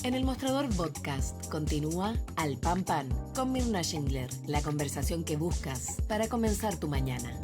En el Mostrador Podcast continúa Al Pan Pan con Mirna Schindler, la conversación que buscas para comenzar tu mañana.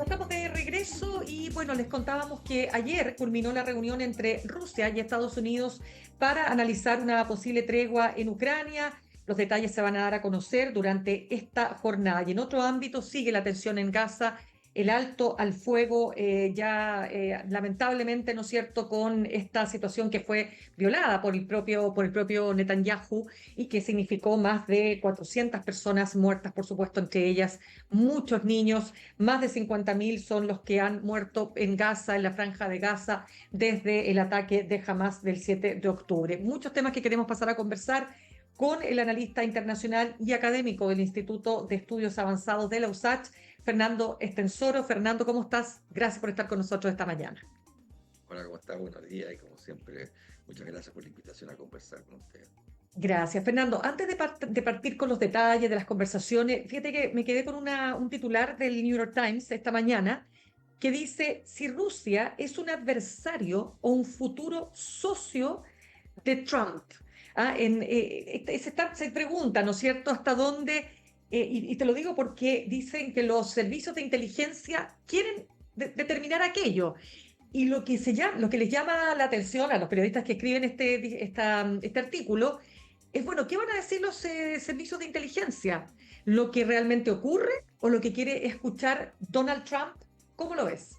Estamos de regreso y bueno, les contábamos que ayer culminó la reunión entre Rusia y Estados Unidos para analizar una posible tregua en Ucrania. Los detalles se van a dar a conocer durante esta jornada. Y en otro ámbito sigue la tensión en Gaza, el alto al fuego lamentablemente, ¿no es cierto?, con esta situación que fue violada por el propio Netanyahu y que significó más de 400 personas muertas, por supuesto, entre ellas muchos niños. Más de 50.000 son los que han muerto en Gaza, en la franja de Gaza, desde el ataque de Hamás del 7 de octubre. Muchos temas que queremos pasar a conversar con el analista internacional y académico del Instituto de Estudios Avanzados de la USACH, Fernando Estensoro. Fernando, ¿cómo estás? Gracias por estar con nosotros esta mañana. Hola, ¿cómo estás? Buenos días y como siempre, muchas gracias por la invitación a conversar con ustedes. Gracias, Fernando. Antes de partir con los detalles de las conversaciones, fíjate que me quedé con un titular del New York Times esta mañana que dice: si Rusia es un adversario o un futuro socio de Trump. Se pregunta, ¿no es cierto?, hasta dónde, y te lo digo porque dicen que los servicios de inteligencia quieren determinar aquello. Y lo que les llama la atención a los periodistas que escriben este artículo es, bueno, ¿qué van a decir los servicios de inteligencia? ¿Lo que realmente ocurre o lo que quiere escuchar Donald Trump? ¿Cómo lo ves?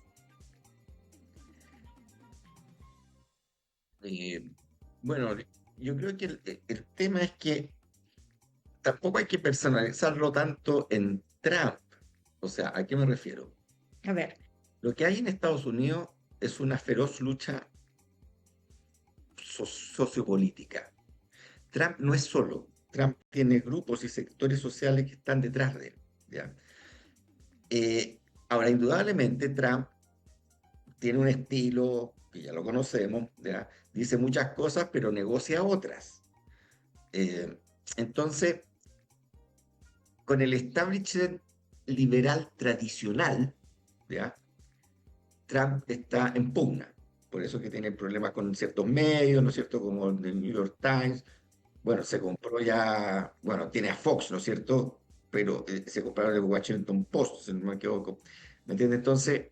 Bueno, yo creo que el tema es que tampoco hay que personalizarlo tanto en Trump. O sea, ¿a qué me refiero? A ver. Lo que hay en Estados Unidos es una feroz lucha sociopolítica. Trump no es solo. Trump tiene grupos y sectores sociales que están detrás de él, ¿ya? Ahora, indudablemente, Trump tiene un estilo que ya lo conocemos, ¿ya? Dice muchas cosas, pero negocia otras. Entonces, con el establishment liberal tradicional, ¿ya?, Trump está en pugna. Por eso que tiene problemas con ciertos medios, ¿no es cierto?, como el New York Times. Bueno, se compró ya, bueno, tiene a Fox, ¿no es cierto?, pero se compraron el Washington Post, si no me equivoco. ¿Me entiendes? Entonces,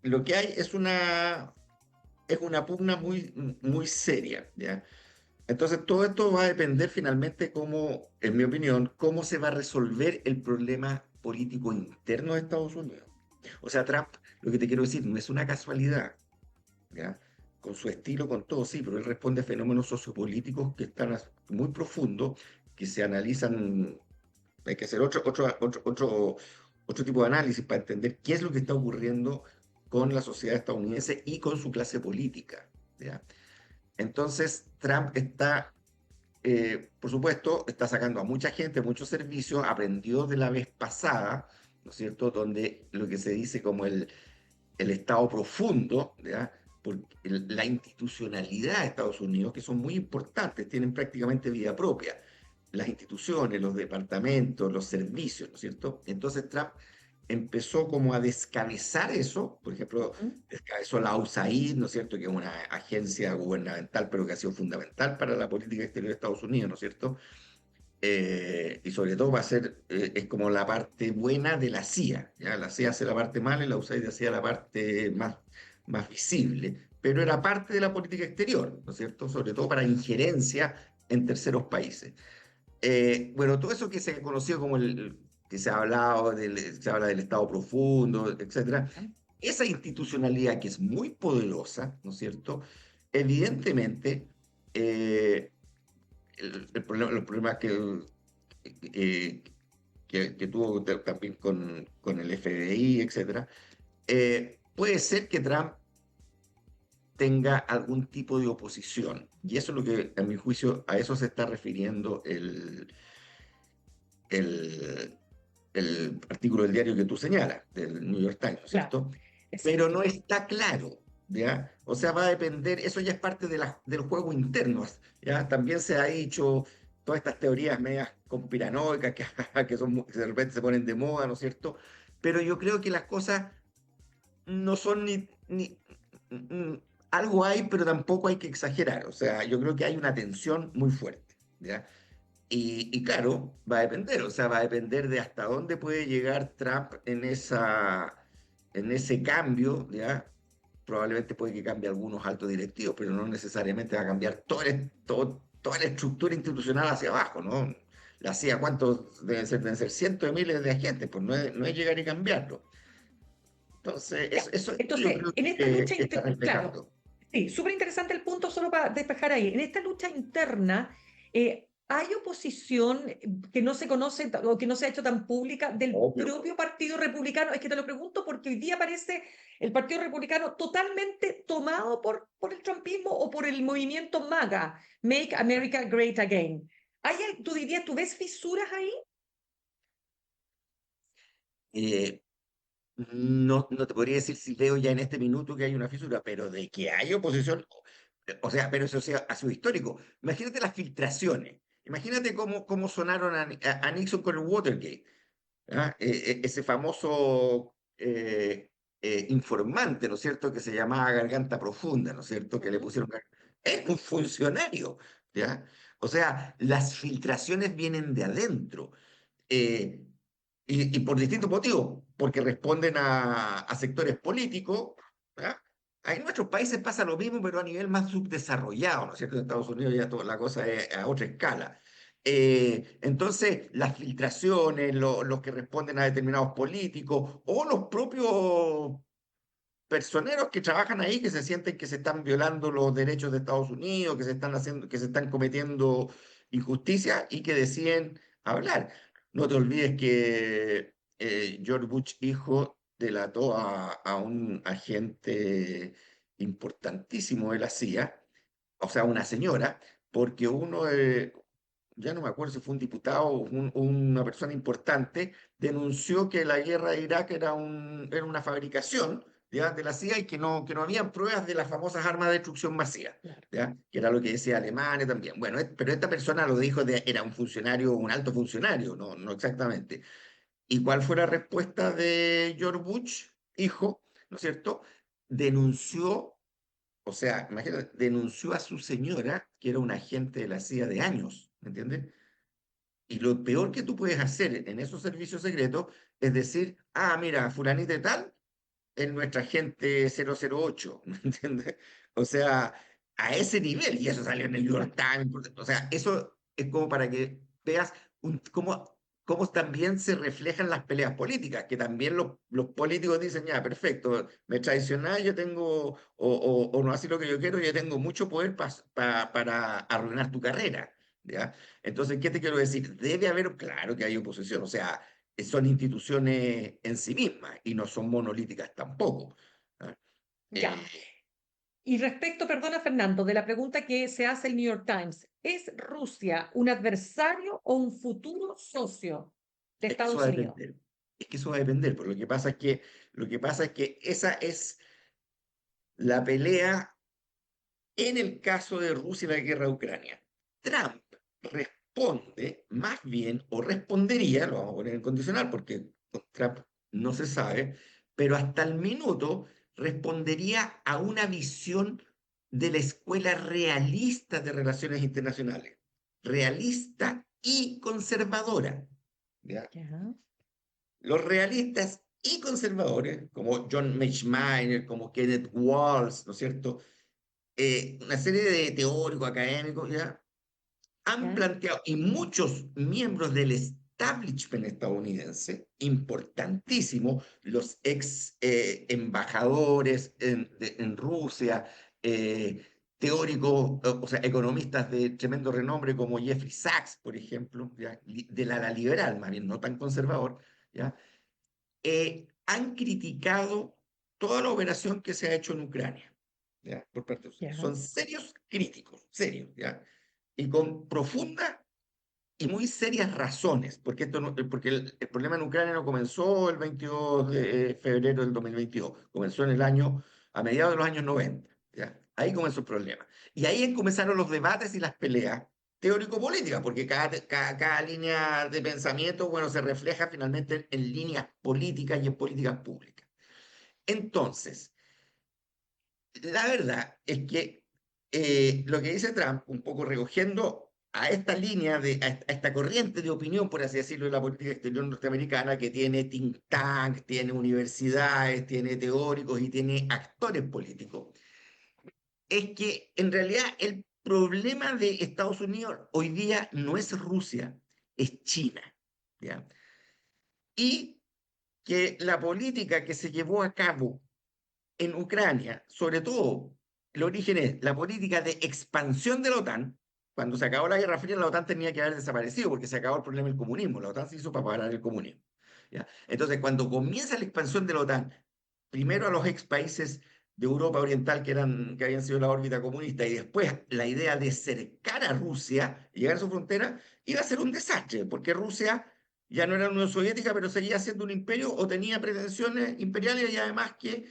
lo que hay es una pugna muy, muy seria, ¿ya? Entonces, todo esto va a depender finalmente cómo, en mi opinión, cómo se va a resolver el problema político interno de Estados Unidos. O sea, Trump, lo que te quiero decir, no es una casualidad, ¿ya? Con su estilo, con todo, sí, pero él responde a fenómenos sociopolíticos que están muy profundos, que se analizan. Hay que hacer otro tipo de análisis para entender qué es lo que está ocurriendo con la sociedad estadounidense y con su clase política, ¿ya? Entonces, Trump está, por supuesto, está sacando a mucha gente, muchos servicios, aprendió de la vez pasada, ¿no es cierto?, donde lo que se dice como el Estado profundo, ¿ya? Porque la institucionalidad de Estados Unidos, que son muy importantes, tienen prácticamente vida propia. Las instituciones, los departamentos, los servicios, ¿no es cierto? Entonces Trump empezó como a descabezar eso, por ejemplo, ¿Mm? descabezó la USAID, ¿no es cierto?, que es una agencia gubernamental, pero que ha sido fundamental para la política exterior de Estados Unidos, ¿no es cierto? Y sobre todo va a ser, es como la parte buena de la CIA, ¿ya? La CIA hace la parte mala y la USAID hacía la parte más visible, pero era parte de la política exterior, ¿no es cierto? Sobre todo para injerencia en terceros países. Bueno, todo eso que se ha conocido como que se ha hablado se habla del Estado profundo, etcétera, ¿Ya? esa institucionalidad que es muy poderosa, ¿no es cierto? Evidentemente, eh, los problemas eh, que tuvo también con el FBI, etcétera, puede ser que Trump tenga algún tipo de oposición. Y eso es lo que, a mi juicio, a eso se está refiriendo el, el artículo del diario que tú señalas, del New York Times, ¿no es Claro, cierto? Pero no exacto. está claro, ¿ya? O sea, va a depender, eso ya es parte del juego interno, ¿ya? También se ha dicho todas estas teorías medias conspiranoicas que que de repente se ponen de moda, ¿no es cierto? Pero yo creo que las cosas no son mm, algo hay, pero tampoco hay que exagerar. O sea, yo creo que hay una tensión muy fuerte, ¿ya? Y claro, va a depender, o sea, va a depender de hasta dónde puede llegar Trump en ese cambio, ¿ya? Probablemente puede que cambie algunos altos directivos, pero no necesariamente va a cambiar toda la estructura institucional hacia abajo, ¿no? La CIA, ¿cuántos deben ser? Deben ser cientos de miles de agentes, pues no es llegar y cambiarlo. Entonces, Ya. eso yo Entonces, creo en esta lucha, que está claro, reflejando. sí, súper interesante el punto, solo para despejar ahí. En esta lucha interna, ¿hay oposición que no se conoce o que no se ha hecho tan pública del Obvio. propio Partido Republicano? Es que te lo pregunto porque hoy día parece el Partido Republicano totalmente tomado por el trumpismo o por el movimiento MAGA, Make America Great Again. ¿Tú dirías, tú ves fisuras ahí? Eh, no te podría decir si veo ya en este minuto que hay una fisura, pero de que hay oposición, o sea, pero eso ha sido histórico. Imagínate las filtraciones, imagínate cómo sonaron a Nixon con el Watergate, ¿ah? Ese famoso informante, ¿no es cierto?, que se llamaba Garganta Profunda, ¿no es cierto?, que le Ujú. pusieron. Es un funcionario, ¿ya? O sea, las filtraciones vienen de adentro. Eh, y por distintos motivos, porque responden a sectores políticos, ¿ya? En nuestros países pasa lo mismo, pero a nivel más subdesarrollado, ¿no es cierto? En Estados Unidos ya la cosa es a otra escala. Entonces, las filtraciones, los que responden a determinados políticos o los propios personeros que trabajan ahí, que se sienten que se están violando los derechos de Estados Unidos, que se están cometiendo injusticias y que deciden hablar. No te olvides que George Bush hijo delató a un agente importantísimo de la CIA, o sea, una señora, porque ya no me acuerdo si fue un diputado o una persona importante, denunció que la guerra de Irak era una fabricación, ¿ya?, de la CIA, y que no habían pruebas de las famosas armas de destrucción masiva, Claro. ¿ya?, que era lo que decía Alemania también. Bueno, pero esta persona lo dijo, era un funcionario, un alto funcionario, no exactamente. ¿Y cuál fue la respuesta de George Bush, hijo? ¿No es cierto? Denunció, o sea, imagínate, denunció a su señora, que era un agente de la CIA de años, ¿me entiendes? Y lo peor que tú puedes hacer en esos servicios secretos es decir, mira, fulanita de tal es nuestra agente 008, ¿me entiendes? O sea, a ese nivel, y eso salió en el New York Times, o sea, eso es como para que veas cómo también se reflejan las peleas políticas, que también los políticos dicen, ya, perfecto, me traicionáis, yo tengo, o no así lo que yo quiero, yo tengo mucho poder para arruinar tu carrera, ¿ya? Entonces, ¿qué te quiero decir? Debe haber, claro que hay oposición, o sea, son instituciones en sí mismas y no son monolíticas tampoco. ¿Ah? Ya. Eh, Y respecto, perdona Fernando, de la pregunta que se hace el New York Times, ¿es Rusia un adversario o un futuro socio de Es que eso va Estados a Unidos? depender. Es que eso va a depender, pero lo que pasa es que esa es la pelea en el caso de Rusia y la guerra de Ucrania. Trump responde más bien, o respondería, lo vamos a poner en condicional porque con Trump no se sabe, pero hasta el minuto respondería a una visión de la escuela realista de relaciones internacionales, realista y conservadora. ¿Ya? Ya, Los realistas y conservadores, como John Mearsheimer, como Kenneth Waltz, ¿no es cierto? Una serie de teóricos académicos ya han ya, planteado, y muchos miembros del establishment estadounidense, importantísimo, los ex embajadores en Rusia, teóricos, o sea, economistas de tremendo renombre como Jeffrey Sachs, por ejemplo, ¿ya? Del ala liberal, más bien, no tan conservador, ¿ya? Han criticado toda la operación que se ha hecho en Ucrania, ¿ya? Por parte de ustedes. ya, Son serios críticos, serios, ¿ya? Y con profunda y muy serias razones, porque, porque el problema en Ucrania no comenzó el 22 de febrero del 2022, comenzó en el año, a mediados de los años 90, ¿ya? Ahí comenzó el problema. Y ahí comenzaron los debates y las peleas teórico-políticas, porque cada línea de pensamiento, bueno, se refleja finalmente en líneas políticas y en políticas públicas. Entonces, la verdad es que lo que dice Trump, un poco recogiendo a esta línea, a esta corriente de opinión, por así decirlo, de la política exterior norteamericana, que tiene think tank, tiene universidades, tiene teóricos y tiene actores políticos, es que en realidad el problema de Estados Unidos hoy día no es Rusia, es China, ¿ya? Y que la política que se llevó a cabo en Ucrania, sobre todo, el origen es la política de expansión de la OTAN. Cuando se acabó la Guerra Fría, la OTAN tenía que haber desaparecido porque se acabó el problema del comunismo. La OTAN se hizo para parar el comunismo. ¿Ya? Entonces, cuando comienza la expansión de la OTAN, primero a los ex países de Europa Oriental que habían sido la órbita comunista y después la idea de cercar a Rusia y llegar a su frontera, iba a ser un desastre, porque Rusia ya no era la Unión Soviética, pero seguía siendo un imperio o tenía pretensiones imperiales y además que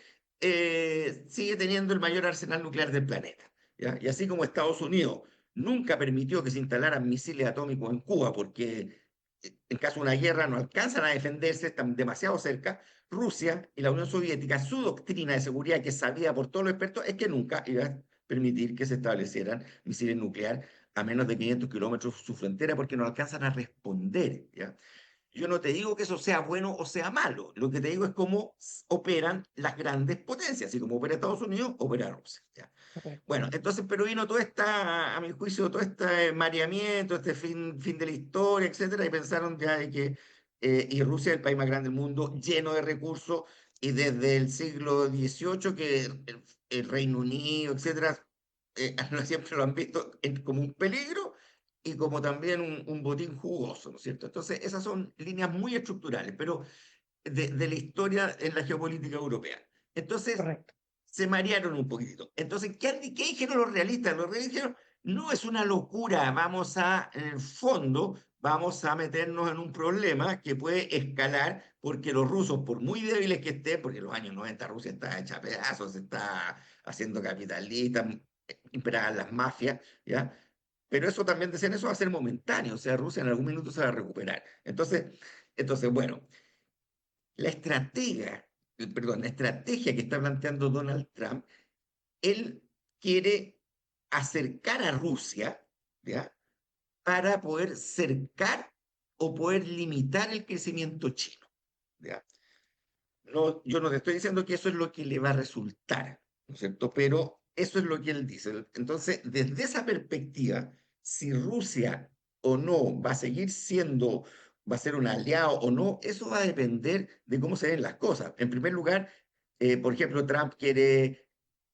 sigue teniendo el mayor arsenal nuclear del planeta. ¿Ya? Y así como Estados Unidos nunca permitió que se instalaran misiles atómicos en Cuba, porque en caso de una guerra no alcanzan a defenderse, están demasiado cerca, Rusia y la Unión Soviética, su doctrina de seguridad que sabía por todos los expertos es que nunca iba a permitir que se establecieran misiles nucleares a menos de 500 kilómetros su frontera porque no alcanzan a responder. ¿Ya? Yo no te digo que eso sea bueno o sea malo, lo que te digo es cómo operan las grandes potencias, así como opera Estados Unidos, opera Rusia. ¿Ya? correcto. Bueno, entonces, pero vino todo esta, a mi juicio, todo este mareamiento, este fin de la historia, etcétera, y pensaron ya de que, y Rusia es el país más grande del mundo, lleno de recursos, y desde el siglo XVIII que el Reino Unido, etcétera, siempre lo han visto como un peligro y como también un botín jugoso, ¿no es cierto? Entonces, esas son líneas muy estructurales, pero de la historia en la geopolítica europea. Entonces, Correcto. se marearon un poquitito. Entonces, ¿qué dijeron los realistas? Los realistas dijeron, no es una locura, en el fondo, vamos a meternos en un problema que puede escalar porque los rusos, por muy débiles que estén, porque en los años 90 Rusia está hecha a pedazos, se está haciendo capitalista, imperaban las mafias, ¿ya? Pero eso también decían, eso va a ser momentáneo, o sea, Rusia en algún minuto se va a recuperar. Entonces bueno, la estrategia que está planteando Donald Trump, él quiere acercar a Rusia, ¿ya? Para poder cercar o poder limitar el crecimiento chino, ¿ya? No, yo no te estoy diciendo que eso es lo que le va a resultar, ¿no es cierto? Pero Eso es lo que él dice. Entonces, desde esa perspectiva, si Rusia o no va a seguir siendo, va a ser un aliado o no, eso va a depender de cómo se ven las cosas. En primer lugar, por ejemplo, Trump quiere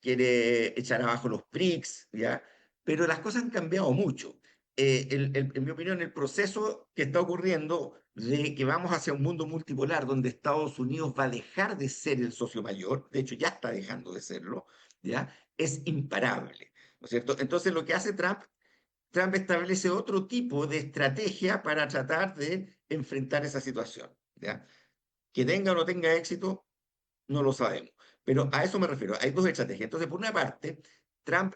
echar abajo los BRICS, ¿ya? Pero las cosas han cambiado mucho. En mi opinión, el proceso que está ocurriendo de que vamos hacia un mundo multipolar donde Estados Unidos va a dejar de ser el socio mayor, de hecho ya está dejando de serlo, ¿ya? Es imparable, ¿no es cierto? Entonces lo que hace Trump establece otro tipo de estrategia para tratar de enfrentar esa situación, ¿ya? Que tenga o no tenga éxito, no lo sabemos. Pero a eso me refiero. Hay dos estrategias. Entonces, por una parte, Trump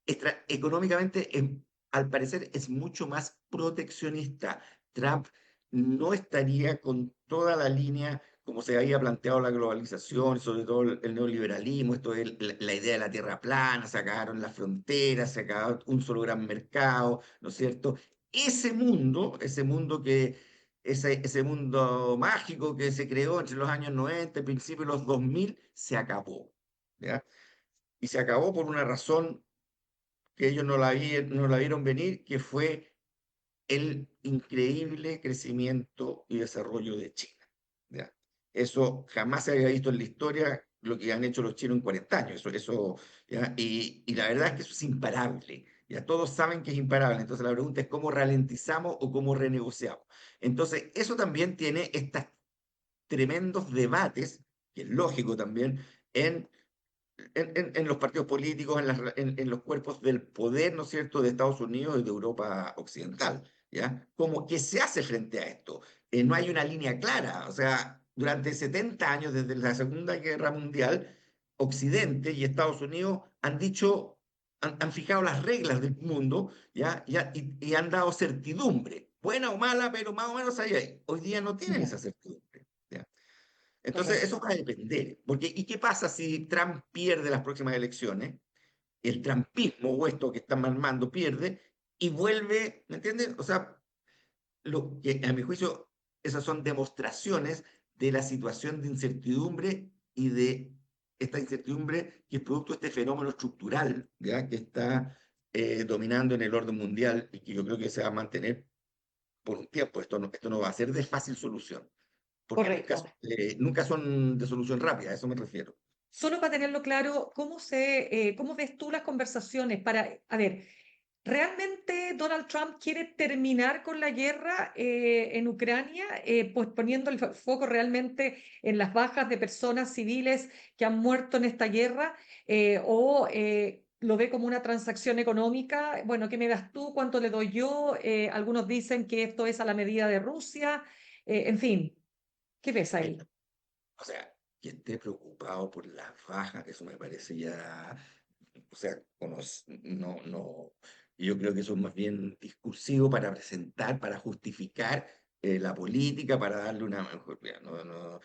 económicamente, al parecer, es mucho más proteccionista. Trump no estaría con toda la línea como se había planteado la globalización, sobre todo el neoliberalismo, esto es la idea de la tierra plana, se acabaron las fronteras, se acabó un solo gran mercado, ¿no es cierto? Ese mundo ese mundo mágico que se creó entre los años 90 y principios de los 2000 se acabó, ¿ya? Y se acabó por una razón que ellos no la vieron venir, que fue el increíble crecimiento y desarrollo de China, ¿ya? Eso jamás se había visto en la historia, lo que han hecho los chinos en 40 años. ¿Ya? Y la verdad es que eso es imparable. Ya todos saben que es imparable. Entonces la pregunta es cómo ralentizamos o cómo renegociamos. Entonces eso también tiene estos tremendos debates, que es lógico también, en en los partidos políticos, en los cuerpos del poder, ¿no es cierto?, de Estados Unidos y de Europa Occidental, ¿ya? Como que se hace frente a esto. No hay una línea clara, o sea, durante 70 años, desde la Segunda Guerra Mundial, Occidente y Estados Unidos han dicho, han fijado las reglas del mundo, ¿ya? Y han dado certidumbre, buena o mala, pero más o menos ahí hay. Hoy día no tienen Ya, esa certidumbre, ¿ya? Entonces, correcto. eso va a depender. Porque, ¿y qué pasa si Trump pierde las próximas elecciones? El trumpismo o esto que están armando pierde y vuelve, ¿me entiendes? O sea, lo que a mi juicio, esas son demostraciones de la situación de incertidumbre y de esta incertidumbre que es producto de este fenómeno estructural, ¿ya? Que está dominando en el orden mundial y que yo creo que se va a mantener por un tiempo. Esto no va a ser de fácil solución porque Correcto. nunca son de solución rápida, a eso me refiero. Solo para tenerlo claro, ¿cómo ves tú las conversaciones para, a ver, ¿realmente Donald Trump quiere terminar con la guerra en Ucrania, pues poniendo el foco realmente en las bajas de personas civiles que han muerto en esta guerra? ¿O lo ve como una transacción económica? Bueno, ¿qué me das tú? ¿Cuánto le doy yo? Algunos dicen que esto es a la medida de Rusia. En fin, ¿qué ves ahí? Mira, o sea, que esté preocupado por las bajas, eso me parece ya, o sea, no, yo creo que eso es más bien discursivo para presentar, para justificar la política, para darle una mejor, mira, no,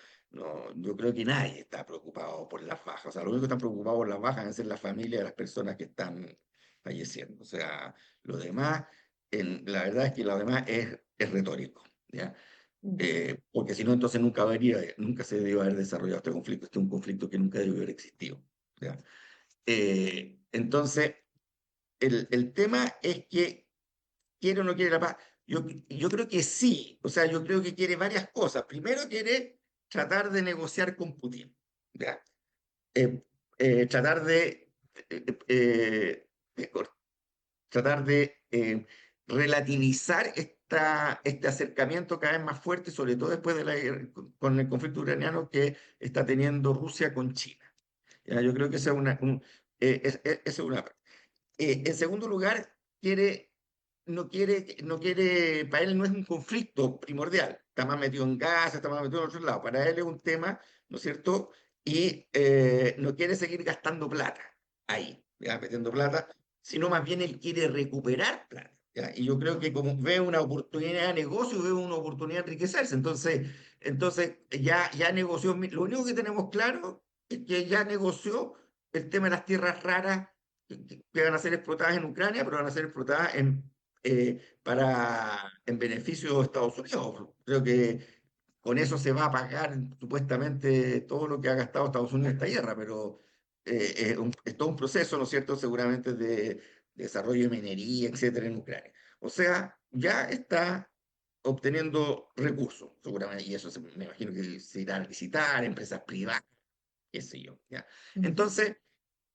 yo creo que nadie está preocupado por las bajas, o sea, lo único que están preocupados por las bajas es la familia de las personas que están falleciendo, o sea, lo demás, la verdad es que lo demás es retórico, ¿ya? Ya. Porque si no, entonces nunca se debió haber desarrollado este conflicto. Este es un conflicto que nunca debió haber existido, ¿ya? Entonces, el tema es que quiere o no quiere la paz. Yo creo que sí, o sea, yo creo que quiere varias cosas. Primero quiere tratar de negociar con Putin, ¿ya? Tratar eh, de tratar de relativizar este acercamiento cada vez más fuerte, sobre todo después de con el conflicto ucraniano que está teniendo Rusia con China. ¿Ya? Yo creo que esa es esa es una parte. En segundo lugar, no quiere, para él no es un conflicto primordial, está más metido en Gaza, está más metido en otros lados, para él es un tema, ¿no es cierto? Y no quiere seguir gastando plata ahí, ¿ya? Metiendo plata, sino más bien él quiere recuperar plata, ¿ya? Y yo creo que como ve una oportunidad de negocio, ve una oportunidad de enriquecerse, entonces ya negoció, lo único que tenemos claro es que ya negoció el tema de las tierras raras que van a ser explotadas en Ucrania, pero van a ser explotadas en beneficio de Estados Unidos. Creo que con eso se va a pagar supuestamente todo lo que ha gastado Estados Unidos en esta guerra, es todo un proceso, ¿no es cierto?, seguramente de desarrollo de minería, etcétera, en Ucrania. O sea, ya está obteniendo recursos, seguramente, y eso me imagino que se irán a visitar, empresas privadas, qué sé yo, ¿ya? Ujú. Entonces,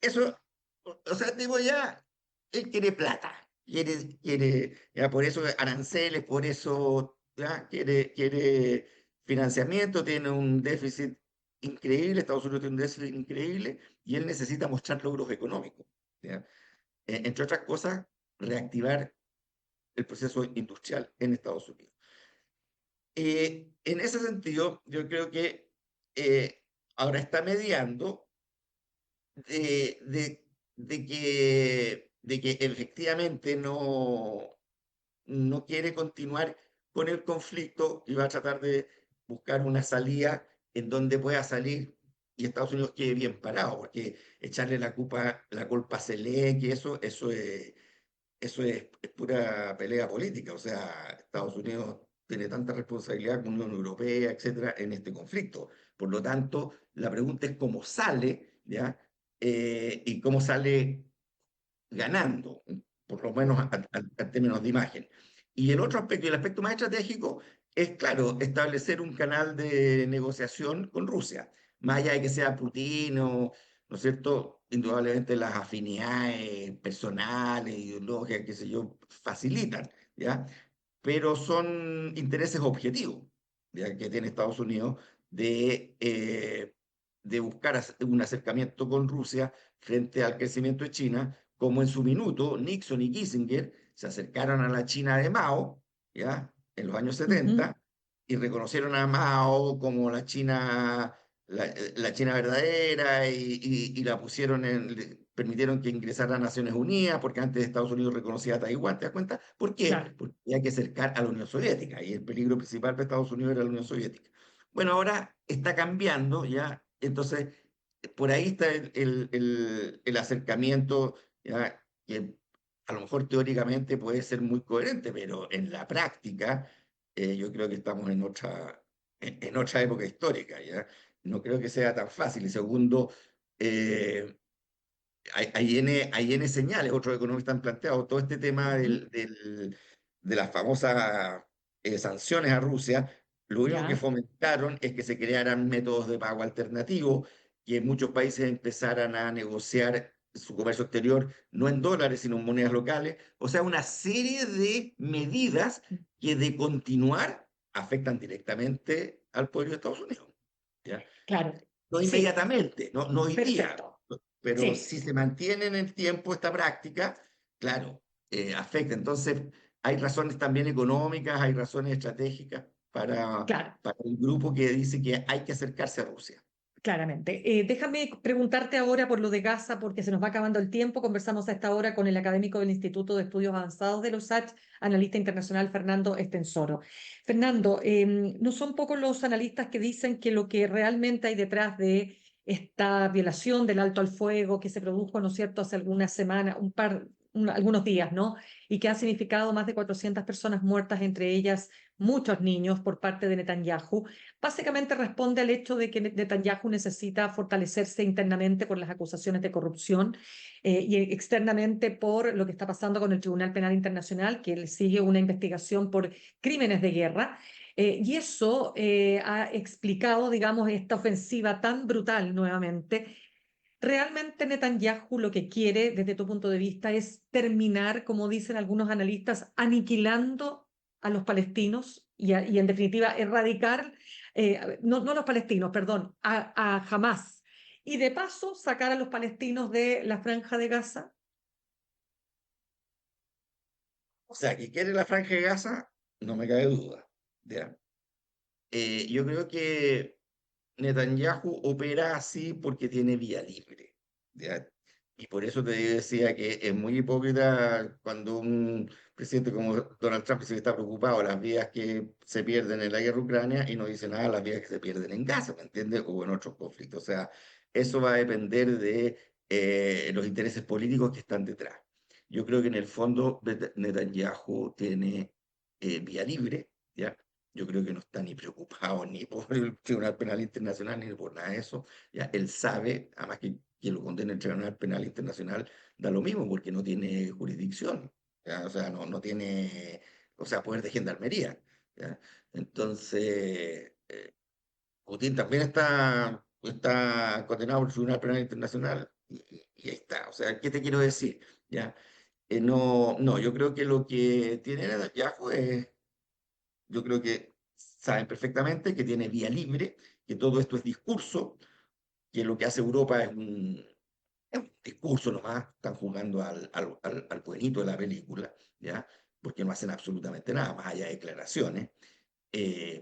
eso, o sea, digo ya, él quiere plata, ya por eso aranceles, por eso, ya, quiere financiamiento, tiene un déficit increíble, Estados Unidos tiene un déficit increíble, y él necesita mostrar logros económicos, ¿ya? Entre otras cosas, reactivar el proceso industrial en Estados Unidos. En ese sentido, yo creo que ahora está mediando de, de, de que efectivamente no quiere continuar con el conflicto y va a tratar de buscar una salida en donde pueda salir y Estados Unidos quede bien parado, porque echarle la culpa a Zelensky, eso es pura pelea política. O sea, Estados Unidos tiene tanta responsabilidad como Unión Europea, etcétera, en este conflicto. Por lo tanto, la pregunta es cómo sale, ¿ya? Y cómo sale ganando, por lo menos a términos de imagen. Y el otro aspecto, y el aspecto más estratégico, es, claro, establecer un canal de negociación con Rusia. Más allá de que sea Putin o, ¿no es cierto? Indudablemente las afinidades personales, ideológicas, qué sé yo, facilitan, ¿ya? Pero son intereses objetivos, ¿ya?, que tiene Estados Unidos de buscar un acercamiento con Rusia frente al crecimiento de China, como en su minuto Nixon y Kissinger se acercaron a la China de Mao, ¿ya?, en los años Ujú. 70, y reconocieron a Mao como la China verdadera, y la pusieron permitieron que ingresara a Naciones Unidas, porque antes Estados Unidos reconocía a Taiwán, ¿te das cuenta? ¿Por qué? Claro. Porque había que acercar a la Unión Soviética, y el peligro principal para Estados Unidos era la Unión Soviética. Bueno, ahora está cambiando, ¿ya? Entonces, por ahí está el acercamiento, ¿ya?, que a lo mejor teóricamente puede ser muy coherente, pero en la práctica yo creo que estamos en otra época histórica, ¿ya? No creo que sea tan fácil. Y segundo, eh, hay N señales, otros economistas han planteado todo este tema Ujú. de las famosas sanciones a Rusia. Lo único que Ya, fomentaron es que se crearan métodos de pago alternativos, que muchos países empezaran a negociar su comercio exterior no en dólares, sino en monedas locales. O sea, una serie de medidas que, de continuar, afectan directamente al pueblo de Estados Unidos, ¿ya? claro. No Sí, inmediatamente, no hoy día, perfecto. pero Sí. si se mantiene en el tiempo esta práctica, claro, afecta. Entonces, hay razones también económicas, hay razones estratégicas Claro. para el grupo que dice que hay que acercarse a Rusia. Claramente. Déjame preguntarte ahora por lo de Gaza, porque se nos va acabando el tiempo. Conversamos a esta hora con el académico del Instituto de Estudios Avanzados de los USACH, analista internacional Fernando Estensoro. Fernando, no son pocos los analistas que dicen que lo que realmente hay detrás de esta violación del alto al fuego que se produjo, ¿no es cierto?, hace algunas semanas, algunos días, ¿no? Y que ha significado más de 400 personas muertas, entre ellas muchos niños, por parte de Netanyahu, básicamente responde al hecho de que Netanyahu necesita fortalecerse internamente por las acusaciones de corrupción y externamente por lo que está pasando con el Tribunal Penal Internacional, que le sigue una investigación por crímenes de guerra. Y eso ha explicado, digamos, esta ofensiva tan brutal nuevamente. Realmente Netanyahu lo que quiere, desde tu punto de vista, es terminar, como dicen algunos analistas, aniquilando a los palestinos y en definitiva, erradicar, no a los palestinos, perdón, a Hamas. Y de paso, sacar a los palestinos de la franja de Gaza. O sea, que quiere la Franja de Gaza, no me cabe duda, ¿ya? Yo creo que Netanyahu opera así porque tiene vía libre, ¿ya? Y por eso te decía que es muy hipócrita cuando un presidente como Donald Trump se está preocupado de las vías que se pierden en la guerra ucrania, y no dice nada de las vías que se pierden en Gaza, ¿me entiendes? O en otros conflictos. O sea, eso va a depender de los intereses políticos que están detrás. Yo creo que en el fondo Netanyahu tiene vía libre, ¿ya? Yo creo que no está ni preocupado ni por el Tribunal Penal Internacional ni por nada de eso. Ya, él sabe, además que que lo condene el Tribunal Penal Internacional, da lo mismo porque no tiene jurisdicción, ¿ya? O sea, no tiene, o sea, poder de gendarmería, ¿ya? Entonces, Putin también está condenado por el Tribunal Penal Internacional y ahí está. O sea, ¿qué te quiero decir? ¿Ya? No, yo creo que lo que tiene Netanyahu es, yo creo que saben perfectamente que tiene vía libre, que todo esto es discurso, que lo que hace Europa es un discurso nomás, están jugando al buenito de la película, ¿ya? Porque no hacen absolutamente nada, más allá de declaraciones.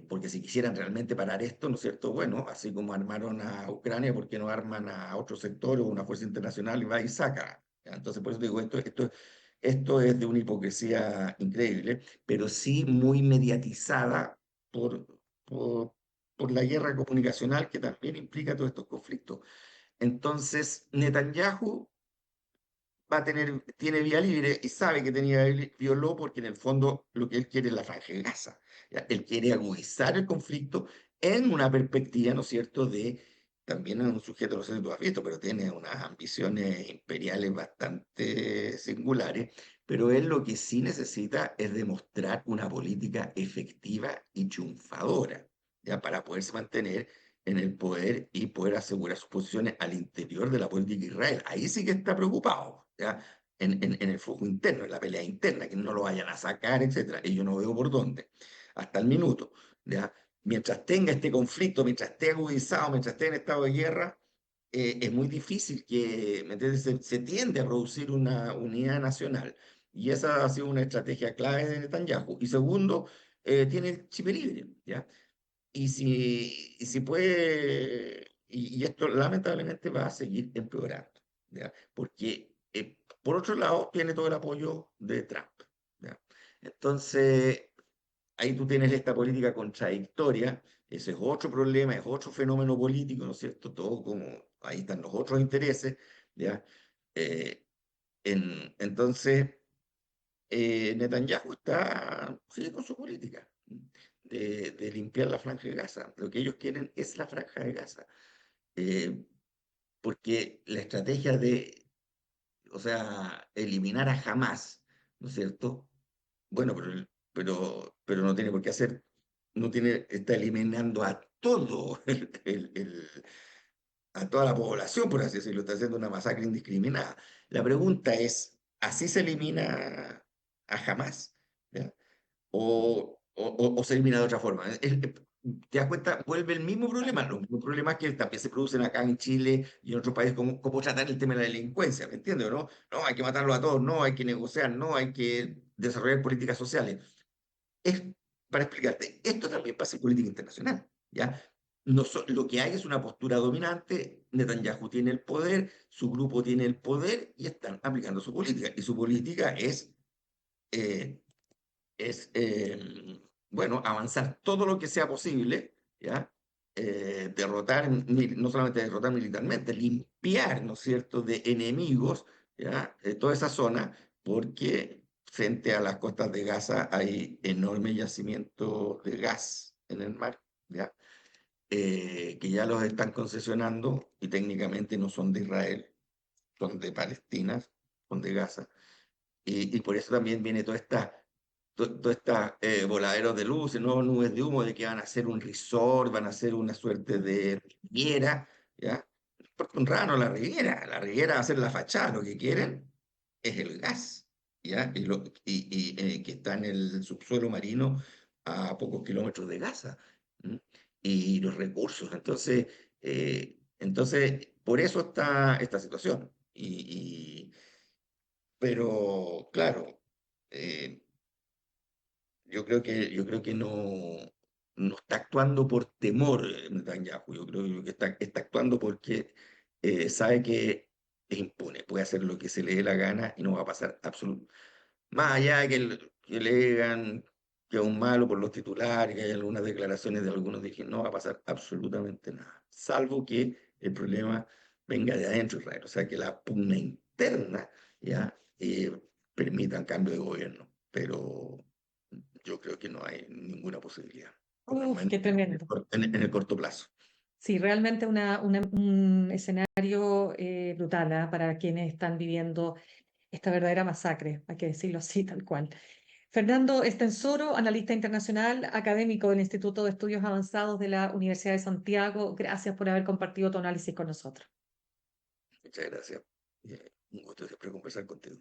Porque si quisieran realmente parar esto, ¿no es cierto? Bueno, así como armaron a Ucrania, ¿por qué no arman a otro sector o una fuerza internacional y va y saca? ¿Ya? Entonces, por eso digo, esto es de una hipocresía increíble, pero sí muy mediatizada por, por, por la guerra comunicacional que también implica todos estos conflictos. Entonces, Netanyahu tiene vía libre y sabe que tenía violó porque en el fondo lo que él quiere es la franja de Gaza. ¿Ya? Él quiere agudizar el conflicto en una perspectiva, ¿no es cierto?, también es un sujeto, no sé si tú has visto, pero tiene unas ambiciones imperiales bastante singulares, pero él lo que sí necesita es demostrar una política efectiva y triunfadora, ¿ya? Para poderse mantener en el poder y poder asegurar sus posiciones al interior de la política de Israel. Ahí sí que está preocupado, ¿ya? En el flujo interno, en la pelea interna, que no lo vayan a sacar, etcétera. Y yo no veo por dónde, hasta el minuto, ¿ya? Mientras tenga este conflicto, mientras esté agudizado, mientras esté en estado de guerra, es muy difícil que, ¿me entiendes? Se tiende a producir una unidad nacional. Y esa ha sido una estrategia clave de Netanyahu. Y segundo, tiene el chip libre, ¿ya? Y si puede, y esto lamentablemente va a seguir empeorando, ¿ya? Porque por otro lado tiene todo el apoyo de Trump, ¿ya? Entonces, ahí tú tienes esta política contradictoria, ese es otro problema, es otro fenómeno político, ¿no es cierto? Todo como, ahí están los otros intereses, ¿ya? Eh, entonces, Netanyahu sigue con su política de limpiar la franja de Gaza. Lo que ellos quieren es la franja de Gaza. Eh, Porque la estrategia de, o sea, eliminar a Hamas, ¿no es cierto? Bueno, pero no tiene por qué hacer, no tiene, está eliminando a todo a toda la población, por así decirlo, está haciendo una masacre indiscriminada. La pregunta es, ¿así se elimina a Hamas? ¿Ya? O se elimina de otra forma. ¿Te das cuenta? Vuelve el mismo problema. Los mismos problemas que también se producen acá en Chile y en otros países, como tratar el tema de la delincuencia, ¿me entiendes? ¿No? No, hay que matarlo a todos, no, hay que negociar, no, hay que desarrollar políticas sociales. Es para explicarte, esto también pasa en política internacional, ¿ya? Lo que hay es una postura dominante, Netanyahu tiene el poder, su grupo tiene el poder y están aplicando su política. Y su política eh, es bueno, avanzar todo lo que sea posible, ¿ya? Derrotar, no solamente derrotar militarmente, limpiar, ¿no es cierto?, de enemigos, ¿ya? Toda esa zona, porque frente a las costas de Gaza hay enormes yacimientos de gas en el mar, ¿ya? Que ya los están concesionando y técnicamente no son de Israel, son de Palestina, son de Gaza. Y por eso también viene todas estas voladeros de luces, ¿no? Nubes de humo de que van a hacer un resort, van a hacer una suerte de riviera, ¿ya? Porque un rano la riviera va a ser la fachada, lo que quieren es el gas, ¿ya? Que está en el subsuelo marino a pocos kilómetros de Gaza, ¿m? Y los recursos, entonces, por eso está esta situación. Pero, claro, eh, yo creo que no está actuando por temor Netanyahu. Yo creo que está actuando porque sabe que es impune, puede hacer lo que se le dé la gana y no va a pasar absolutamente. Más allá de que le digan que es un malo por los titulares, que hay algunas declaraciones de algunos, dije, no va a pasar absolutamente nada, salvo que el problema venga de adentro de Israel, o sea, que la pugna interna ya permita cambio de gobierno. Pero yo creo que no hay ninguna posibilidad, por lo Uf, menos qué tremendo. en el corto plazo. Sí, realmente un escenario brutal, ¿ah? Para quienes están viviendo esta verdadera masacre, hay que decirlo así, tal cual. Fernando Estensoro, analista internacional, académico del Instituto de Estudios Avanzados de la Universidad de Santiago, gracias por haber compartido tu análisis con nosotros. Muchas gracias. Un gusto siempre conversar contigo.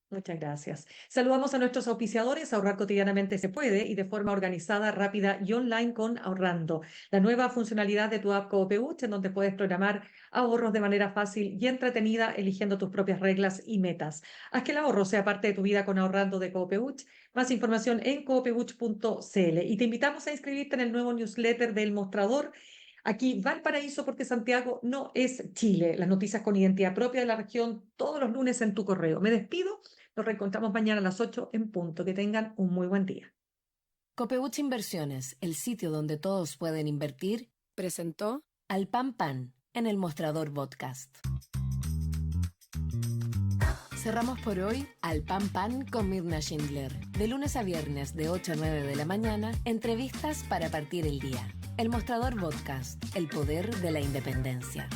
Muchas gracias. Saludamos a nuestros auspiciadores. Ahorrar cotidianamente se puede y de forma organizada, rápida y online con Ahorrando, la nueva funcionalidad de tu app Coopeuch, en donde puedes programar ahorros de manera fácil y entretenida, eligiendo tus propias reglas y metas. Haz que el ahorro sea parte de tu vida con Ahorrando de Coopeuch. Más información en coopeuch.cl. Y te invitamos a inscribirte en el nuevo newsletter del Mostrador. Aquí Valparaíso, porque Santiago no es Chile. Las noticias con identidad propia de la región todos los lunes en tu correo. Me despido. Nos reencontramos mañana a las 8 en punto. Que tengan un muy buen día. Copeuch Inversiones, el sitio donde todos pueden invertir, presentó Al Pan Pan en el Mostrador Podcast. Cerramos por hoy Al Pan Pan con Mirna Schindler. De lunes a viernes de 8 a 9 de la mañana, entrevistas para partir el día. El Mostrador Podcast, el poder de la independencia.